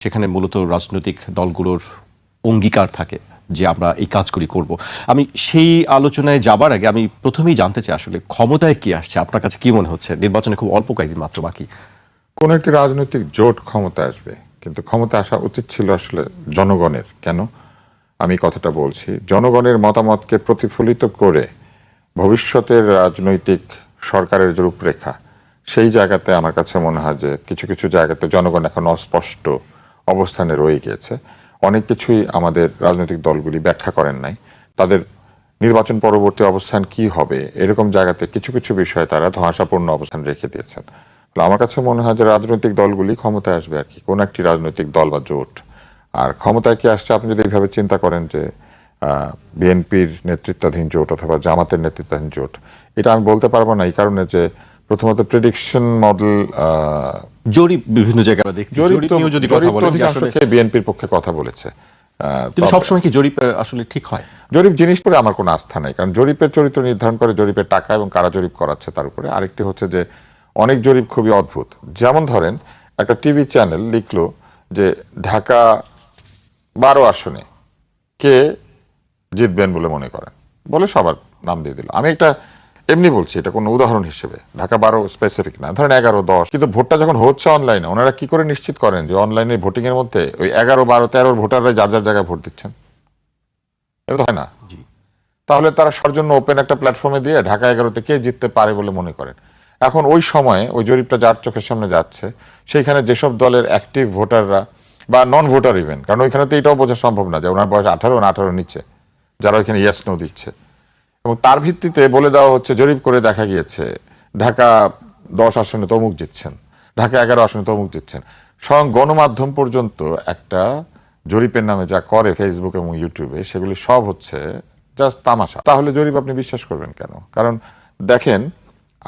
সেখানে মূলত রাজনৈতিক দলগুলোর অঙ্গীকার থাকে যে আমরা এই কাজগুলি করব। আমি সেই আলোচনায় যাবার আগে আমি প্রথমেই জানতে চাই আসলে ক্ষমতায় কি আসছে, আপনার কাছে কি মনে হচ্ছে? নির্বাচনে খুব অল্প কয়েকদিন মাত্র বাকি। কোন একটি রাজনৈতিক জোট ক্ষমতা আসবে, কিন্তু ক্ষমতা আসা উচিত ছিল আসলে জনগণের। কেন আমি কথাটা বলছি? জনগণের মতামতকে প্রতিফলিত করে ভবিষ্যতের রাজনৈতিক সরকারের যে রূপরেখা, সেই জায়গাতে আমার কাছে মনে হয় যে কিছু কিছু জায়গাতে জনগণ এখন অস্পষ্ট অবস্থানে রয়ে গিয়েছে। অনেক কিছুই আমাদের রাজনৈতিক দলগুলি ব্যাখ্যা করেন নাই। তাদের নির্বাচন পরবর্তী অবস্থান কি হবে এরকম জায়গাতে কিছু কিছু বিষয়ে তারা ধোঁয়াশাপূর্ণ অবস্থান রেখে দিয়েছেন। আমার কাছে মনে হয় যে রাজনৈতিক দলগুলি ক্ষমতায় আসবে আর কি, কোন একটি রাজনৈতিক দল বা জোট। আর ক্ষমতায় কি আসছে আপনি যদি এইভাবে চিন্তা করেন যে বিএনপির নেতৃত্বাধীন জোট অথবা জামাতের নেতৃত্বাধীন জোট, এটা আমি বলতে পারবো না এই কারণে যে প্রথমত প্রেডিকশন মডেল জরিপ বিভিন্ন জায়গায় দেখছি, জরিপ নিয়েও যদি কথা বলেন যে আসলে বিএনপির পক্ষে কথা বলেছে, কিন্তু সবসময় কি জরিপ আসলে ঠিক হয়? জরিপ জিনিস করে আমার কোনো আস্থা নাই, কারণ জরিপের চরিত্র নির্ধারণ করে জরিপের টাকা এবং কারা জরিপ করাচ্ছে তার উপরে। আরেকটি হচ্ছে যে অনেক জরিপ খুবই অদ্ভুত। যেমন ধরেন একটা টিভি চ্যানেল লিখলো যে ঢাকা 12 আসনে কে জিতবেন বলে মনে করেন, বলে সবার নাম দিয়ে দিল। আমি একটা এমনি বলছি, এটা কোনো উদাহরণ হিসেবে, ঢাকা 12 স্পেসিফিক না, ধরেন 11, 10। কিন্তু ভোটটা যখন হচ্ছে অনলাইনে, ওনারা কি করে নিশ্চিত করেন যে অনলাইনে ভোটিং এর মধ্যে ওই 11, 12, 13 ভোটাররা যার যার জায়গায় ভোট দিচ্ছেন? এটা তো হয় না। তাহলে তারা সবার জন্য ওপেন একটা প্ল্যাটফর্মে দিয়ে ঢাকা 11-তে কে জিততে পারে বলে মনে করেন। এখন ওই সময়ে ওই জরিপটা যার চোখের সামনে যাচ্ছে, সেইখানে যেসব দলের অ্যাক্টিভ ভোটাররা বা নন ভোটার ইভেন, কারণ ওইখানে তো এটাও বোঝা সম্ভব না যে ওনার বয়স 18 না 18 নিচে, যারা ওইখানে ইয়েস নো দিচ্ছে, এবং তার ভিত্তিতে বলে দেওয়া হচ্ছে, জরিপ করে দেখা গিয়েছে ঢাকা 10 আসনে তমুক জিতছেন, ঢাকা 11 আসনে তমুক জিতছেন। স্বয়ং গণমাধ্যম পর্যন্ত একটা জরিপের নামে যা করে ফেসবুক এবং ইউটিউবে, সেগুলি সব হচ্ছে জাস্ট তামাশা। তাহলে জরিপ আপনি বিশ্বাস করবেন কেন? কারণ দেখেন,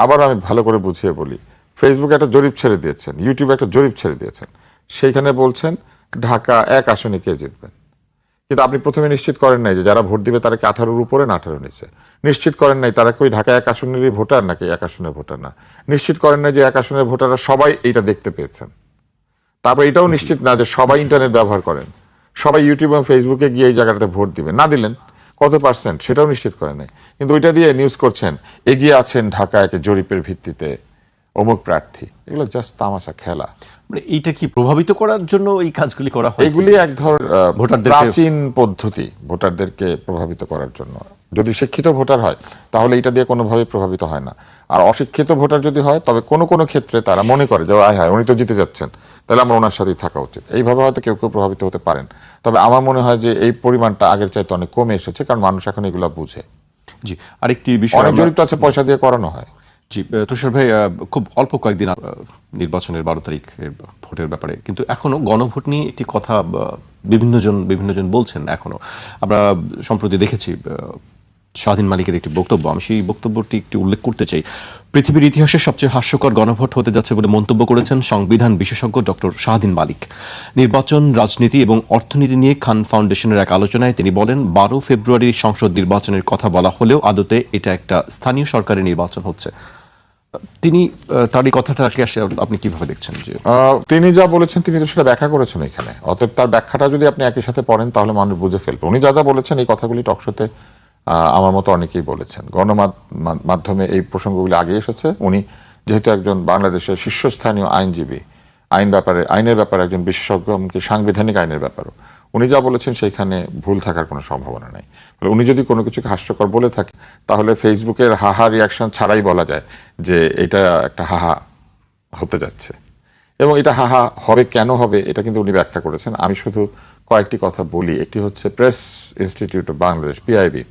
আবার আমি ভালো করে বুঝিয়ে বলি, ফেসবুকে একটা জরিপ ছেড়ে দিয়েছেন, ইউটিউবে একটা জরিপ ছেড়ে দিয়েছেন, সেইখানে বলছেন ঢাকা 1 আসনে কে জিতবেন, কিন্তু আপনি প্রথমে নিশ্চিত করেন নাই যে যারা ভোট দিবে তারা কি 18-র উপরে না 18-র নিচে। নিশ্চিত করেন নাই তারা কি ঢাকা 1 আসনেরই ভোটার নাকি 1 আসনের ভোটার না। নিশ্চিত করেন নাই যে 1 আসনের ভোটাররা সবাই এইটা দেখতে পেয়েছেন। তারপর এটাও নিশ্চিত না যে সবাই ইন্টারনেট ব্যবহার করেন, সবাই ইউটিউব এবং ফেসবুকে গিয়ে এই জায়গাটাতে ভোট দিবেন। না দিলেন কত পার্সেন্ট সেটাও নিশ্চিত করেন নাই, কিন্তু ওইটা দিয়ে নিউজ করছেন এগিয়ে আছেন ঢাকা 1-এ জরিপের ভিত্তিতে অমুক প্রার্থী। এগুলো জাস্ট তামাশা খেলা। মানে এইটা কি প্রভাবিত করার জন্য এই কাজগুলি করা হয়? এগুলি এক ধরনের প্রাচীন পদ্ধতি ভোটারদেরকে প্রভাবিত করার জন্য। যদি শিক্ষিত ভোটার হয় তাহলে এটা দিয়ে কোনোভাবেই প্রভাবিত হয় না। আর অশিক্ষিত ভোটার যদি হয় তবে কোনো কোনো ক্ষেত্রে তারা মনে করে যে আয় হায় উনি তো জিতে যাচ্ছেন, তাহলে আমরা ওনার সাথেই থাকা উচিত। এইভাবে হয়তো কেউ কেউ প্রভাবিত হতে পারেন। তবে আমার মনে হয় যে এই পরিমাণটা আগের চাইতে অনেক কমে এসেছে, কারণ মানুষ এখন এগুলো বুঝে। জি, আরেকটি বিষয়, অনেক জরিপ তো আছে পয়সা দিয়ে করানো হয়। জি তুষার ভাই, খুব অল্প কয়েকদিন নির্বাচনের 12 তারিখ ভোটের ব্যাপারে, কিন্তু এখনো গণভোট নিয়ে একটি কথা বিভিন্নজন বলছেন। এখনো আমরা সম্প্রতি দেখেছি শাহীন মালিকের একটি বক্তব্য, আমি সেই বক্তব্যটি একটু উল্লেখ করতে চাই। পৃথিবীর ইতিহাসের সবচেয়ে হাস্যকর গণভোট হতে যাচ্ছে বলে মন্তব্য করেছেন সংবিধান বিশেষজ্ঞ ডক্টর শাহীন মালিক। নির্বাচন, রাজনীতি এবং অর্থনীতি নিয়ে খান ফাউন্ডেশনের এক আলোচনায় তিনি বলেন, 12 ফেব্রুয়ারি সংসদ নির্বাচনের কথা বলা হলেও আদতে এটা একটা স্থানীয় সরকারের নির্বাচন হচ্ছে। তিনি তার এই কথাটাকে আপনি কিভাবে দেখছেন? যে তিনি যা বলেছেন তিনি তো সেটা ব্যাখ্যা করেছেন এখানে, অতএব তার ব্যাখ্যাটা যদি আপনি একই সাথে পড়েন তাহলে মানুষ বুঝে ফেলবে। উনি যা যা বলেছেন এই কথাগুলি টকশোতে আমার মতো অনেকেই বলেছেন, গণমাধ্যমে এই প্রসঙ্গগুলি আগে এসেছে। উনি যেহেতু একজন বাংলাদেশের শীর্ষস্থানীয় আইনজীবী, আইনের ব্যাপারে একজন বিশেষজ্ঞ, এমনকি সাংবিধানিক আইনের ব্যাপারও, উনি যা বলেছেন সেখানে ভুল থাকার কোনো সম্ভাবনা নাই। উনি যদি কোনো কিছুকে হাস্যকর বলে থাকে তাহলে ফেসবুকের হাহা রিয়াকশন ছাড়াই বলা যায় যে এটা একটা হাহা হতে যাচ্ছে, এবং এটা হাহা হবে, কেন হবে এটা কিন্তু উনি ব্যাখ্যা করেছেন। আমি শুধু কয়েকটি কথা বলি। একটি হচ্ছে press institute of Bangladesh, PIB,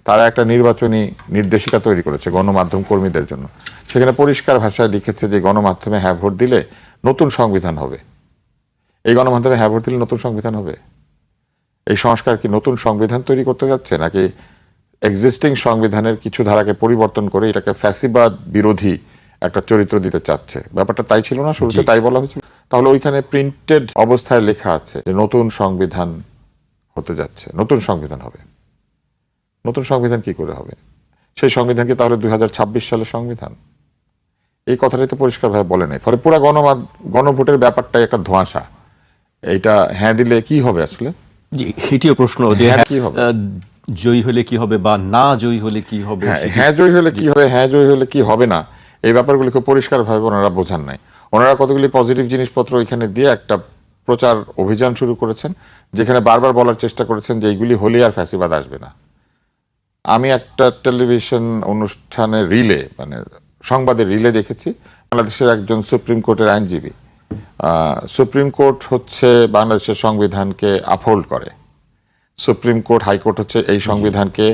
তারা একটা নির্বাচনী নির্দেশিকা তৈরি করেছে গণমাধ্যম কর্মীদের জন্য। সেখানে পরিষ্কার ভাষায় লিখেছে যে গণমাধ্যমে হ্যাঁ ভোট দিলে নতুন সংবিধান হবে। এই গণমাধ্যমে হ্যাঁ ভোট দিলে নতুন সংবিধান হবে? এই সংস্কার কি নতুন সংবিধান তৈরি করতে যাচ্ছে, নাকি এক্সিস্টিং সংবিধানের কিছু ধারাকে পরিবর্তন করে এটাকে ফ্যাসিবাদ বিরোধী একটা চরিত্র দিতে চাচ্ছে? ব্যাপারটা তাই ছিল না শুরুতে? তাই বলা হয়েছিল। তাহলে ওইখানে প্রিন্টেড অবস্থায় লেখা আছে যে নতুন সংবিধান হতে যাচ্ছে, নতুন সংবিধান হবে। নতুন সংবিধান কি করে হবে? সেই সংবিধান কি তাহলে 2026 সালের সংবিধান? এই কথাটাই তো পরিষ্কারভাবে বলে নাই। ফলে পুরো গণভোটের ব্যাপারটাই একটা ধোঁয়াশা। এইটা হ্যাঁ দিলে কি হবে আসলে? জি, এটিও প্রশ্ন যে হ্যাঁ, হ্যাঁ, কি হবে? জয়ী হলে কি হবে বা না জয়ী হলে কি হবে, হ্যাঁ, হ্যাঁ জয়ী হলে কি হবে, হ্যাঁ জয়ী হলে কি হবে না, এই ব্যাপারগুলি খুব পরিষ্কারভাবে ওনারা বোঝান নাই। ওনারা কতগুলি পজিটিভ জিনিসপত্র এখানে দিয়ে একটা প্রচার অভিযান শুরু করেছেন, যেখানে বারবার বলার চেষ্টা করেছেন যে এইগুলি হলে আর ফ্যাসিবাদ আসবে না। আমি একটা টেলিভিশন অনুষ্ঠানে রিলে, মানে সংবাদের রিলে দেখেছি, বাংলাদেশের একজন সুপ্রিম কোর্টের আইনজীবী, সুপ্রিম কোর্ট হচ্ছে বাংলাদেশের সংবিধানকে আপহোল্ড করে, সুপ্রিম কোর্ট হাইকোর্ট হচ্ছে এই সংবিধানকে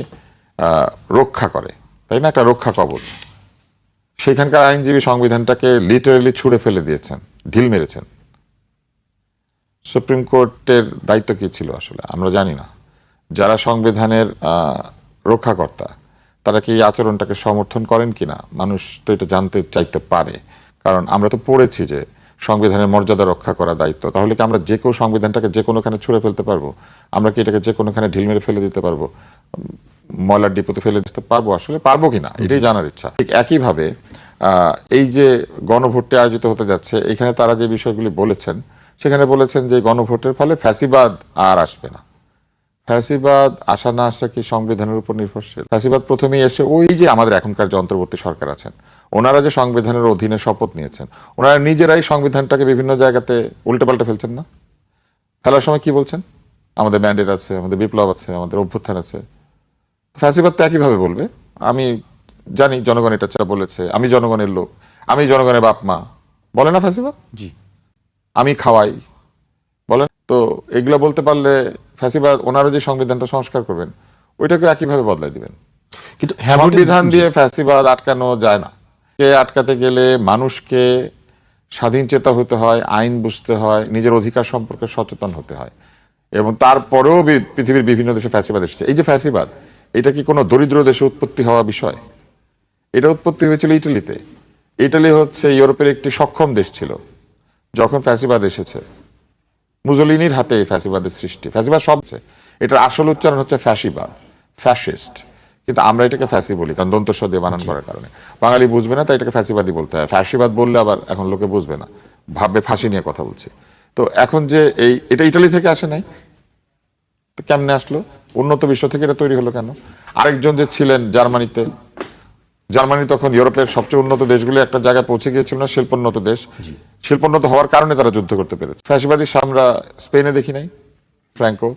রক্ষা করে, তাই না, একটা রক্ষা কবচ। সেখানকার আইনজীবী সংবিধানটাকে লিটারেলি ছুঁড়ে ফেলে দিয়েছেন, ঢিল মেরেছেন। সুপ্রিম কোর্টের দায়িত্ব কি ছিল আসলে আমরা জানি না। যারা সংবিধানের রক্ষাকর্তা তারা কি এই আচরণটাকে সমর্থন করেন কিনা মানুষ তো এটা জানতে চাইতে পারে, কারণ আমরা তো পড়েছি যে সংবিধানের মর্যাদা রক্ষা করা দায়িত্ব। তাহলে কি আমরা যে কেউ সংবিধানটাকে যে কোনোখানে ছুঁড়ে ফেলতে পারবো? আমরা কি এটাকে যে কোনোখানে ঢিল মেরে ফেলে দিতে পারবো? ময়লার ডিপোতে ফেলে দিতে পারবো? আসলে পারবো কিনা এটাই জানার ইচ্ছা। ঠিক একইভাবে এই যে গণভোটটি আয়োজিত হতে যাচ্ছে, এখানে তারা যে বিষয়গুলি বলেছেন, সেখানে বলেছেন যে গণভোটের ফলে ফ্যাসিবাদ আর আসবে না। ফ্যাসিবাদ আসা না আসা কি সংবিধানের উপর নির্ভরশীল? ফ্যাসিবাদ প্রথমেই এসে ওই যে আমাদের এখনকার যে অন্তর্বর্তী সরকার আছেন, ওনারা যে সংবিধানের অধীনে শপথ নিয়েছেন, ওনারা নিজেরাই সংবিধানটাকে বিভিন্ন জায়গাতে উল্টেপাল্টে ফেলছেন না? ফেলার সময় কি বলছেন? আমাদের ম্যান্ডেট আছে, আমাদের বিপ্লব আছে, আমাদের অভ্যুত্থান আছে। ফ্যাসিবাদ তো একইভাবে বলবে, আমি জানি জনগণ এটা বলেছে, আমি জনগণের লোক, আমি জনগণের বাপ মা, বলে না ফ্যাসিবাদ? জি, আমি খাওয়াই, বলেন তো। এগুলো বলতে পারলে ফ্যাসিবাদ ওনারা যে সংবিধানটা সংস্কার করবেন ওইটাকে একইভাবে বদলাই দিবেন। কিন্তু সংবিধান দিয়ে ফ্যাসিবাদ আটকানো যায় না। কে আটকাতে গেলে মানুষকে স্বাধীন চেতা হতে হয়, আইন বুঝতে হয়, নিজের অধিকার সম্পর্কে সচেতন হতে হয়, এবং তারপরেও পৃথিবীর বিভিন্ন দেশে ফ্যাসিবাদ এসেছে। এই যে ফ্যাসিবাদ, এটা কি কোনো দরিদ্র দেশে উৎপত্তি হওয়া বিষয়? এটা উৎপত্তি হয়েছিল ইটালিতে। ইটালি হচ্ছে ইউরোপের একটি সক্ষম দেশ ছিল যখন ফ্যাসিবাদ এসেছে। মুজোলিনির হাতে এই ফ্যাসিবাদের সৃষ্টি। ফ্যাসিবাদ শব্দ, এটার আসল উচ্চারণ হচ্ছে ফ্যাসিবাদ, ফ্যাসিস্ট, কিন্তু আমরা এটাকে ফ্যাসি বলি কারণ দন্তস্ব দিয়ে বানান করার কারণে। বাঙালি বুঝবে না, তাই এটাকে ফ্যাসিবাদই বলতে হয়। ফ্যাসিবাদ বললে আবার এখন লোকে বুঝবে না, ভাববে ফাঁসি নিয়ে কথা বলছি। তো এখন যে এটা ইটালি থেকে আসে নাই, তো কেমনে আসলো? উন্নত বিশ্ব থেকে এটা তৈরি হলো কেন? আরেকজন যে ছিলেন জার্মানিতে, জার্মানি তখন ইউরোপের সবচেয়ে উন্নত দেশগুলো একটা জায়গায় পৌঁছে গিয়েছিল না, শিল্পোন্নত দেশ। শিল্পোন্নত হওয়ার কারণে তারা যুদ্ধ করতে পেরেছে। ফ্যাসিবাদী আমরা স্পেনে দেখি নাই, ফ্র্যাঙ্কো।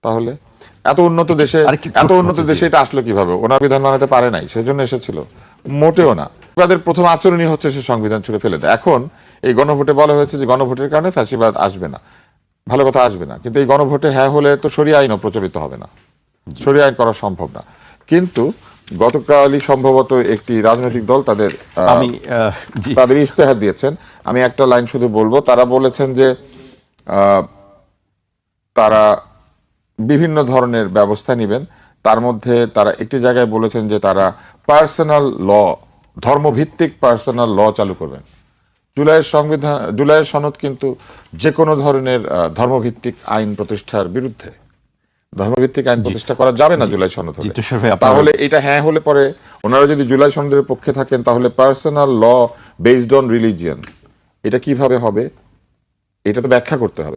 তাহলে এত উন্নত দেশে, এত উন্নত দেশে এটা আসলো কিভাবে? ওনার বিধান বানাতে পারে নাই, সেজন্য এসেছিল? মোটেও না। ফ্যাসিবাদের প্রথম আচরণই হচ্ছে সে সংবিধান ছুঁড়ে ফেলে দেয়। এখন এই গণভোটে বলা হয়েছে যে গণভোটের কারণে ফ্যাসিবাদ আসবে না। ভালো কথা, আসবে না, কিন্তু এই গণভোটে হ্যাঁ হলে তো শরিয়া আইনও প্রচলিত হবে না, শরিয়া আইন করা সম্ভব না। কিন্তু গতকালই সম্ভবত একটি রাজনৈতিক দল তাদের ইস্তেহার দিয়েছেন। আমি একটা লাইন শুধু বলবো। তারা বলেছেন যে তারা বিভিন্ন ধরনের ব্যবস্থা নেবেন। তার মধ্যে তারা একটি জায়গায় বলেছেন যে তারা পার্সোনাল ল, ধর্মভিত্তিক পার্সোনাল ল চালু করবেন। জুলাইয়ের সনদ কিন্তু যে কোনো ধরনের ধর্মভিত্তিক আইন প্রতিষ্ঠার বিরুদ্ধে। ধর্মভিত্তিক আইন প্রতিষ্ঠা করা যাবে না জুলাই সনদ হলে। তাহলে এটা হ্যাঁ হলে পরে ওনারা যদি জুলাই সনদের পক্ষে থাকেন, তাহলে personal law based on religion এটা কিভাবে হবে? এটা তো ব্যাখ্যা করতে হবে।